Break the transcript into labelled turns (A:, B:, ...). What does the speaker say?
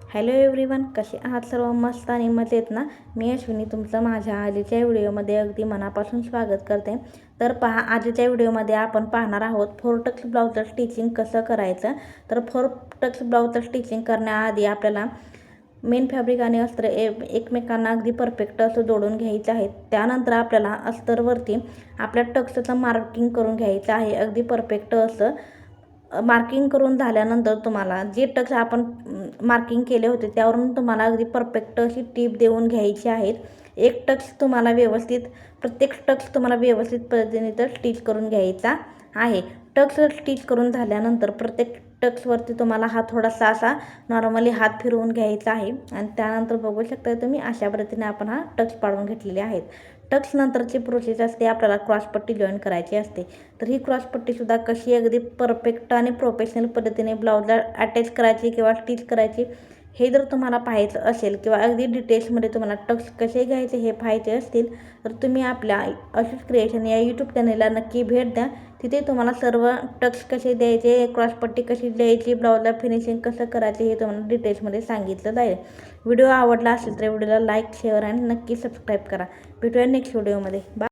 A: Hello everyone, कसे आहात सर्व? मस्त आणि मजेत ना? मी अश्विनी तुमचं माझ्या आजच्या व्हिडिओमध्ये अगदी मनापासून स्वागत करते. तर पहा, आजच्या व्हिडिओमध्ये आपण पाहणार आहोत 4 टक्स ब्लाउजचं स्टिचिंग कसं करायचं. तर 4 टक्स ब्लाउजचं स्टिचिंग करण्याआधी आपल्याला मेन फॅब्रिक आणि अस्तर एकमेकांना अगदी परफेक्ट असं जोडून घ्यायचं आहे. त्यानंतर आपल्याला अस्तरवरती आपल्या टक्सचं मार्किंग करून घ्यायचं आहे, अगदी परफेक्ट असं. मार्किंग करून झाल्यानंतर तुम्हाला जे टक्स आपण मार्किंग केले होते त्यावरून तुम्हाला अगदी परफेक्ट अशी टीप देऊन घ्यायची आहेत. एक टक्स तुम्हाला व्यवस्थित, प्रत्येक टक्स तुम्हाला व्यवस्थित पद्धतीने तर स्टिच करून घ्यायचा आहे. टक्स स्टिच करून झाल्यानंतर प्रत्येक टक्सवरती तुम्हाला हा थोडासा असा नॉर्मली हात फिरवून घ्यायचा आहे आणि त्यानंतर बघू शकता तुम्ही अशा पद्धतीने आपण हा टक्स पाडून घेतलेले आहेत. टक्स नंतरची प्रोसेस असते, आपल्याला क्रॉसपट्टी जॉईन करायची असते. तर ही क्रॉसपट्टीसुद्धा कशी अगदी परफेक्ट आणि प्रोफेशनल पद्धतीने ब्लाउजला अटॅच करायची किंवा स्टिच करायची हे जर तुम्हाला पाहायचं असेल किंवा अगदी डिटेल्समध्ये तुम्हाला टक्स कसे घ्यायचे हे पाहायचे असतील तर तुम्ही आपल्या आशुष क्रिएशन या यूट्यूब चॅनेलला नक्की भेट द्या. तिथे तुम्हाला सर्व टक्स कसे द्यायचे, क्रॉसपट्टी कशी द्यायची, ब्लाउजला फिनिशिंग कसं करायचे हे तुम्हाला डिटेल्समध्ये सांगितलं जाईल. व्हिडिओ आवडला असेल तर व्हिडिओला लाईक, शेअर आणि नक्की सबस्क्राईब करा. भेटूया नेक्स्ट व्हिडिओमध्ये. बाय.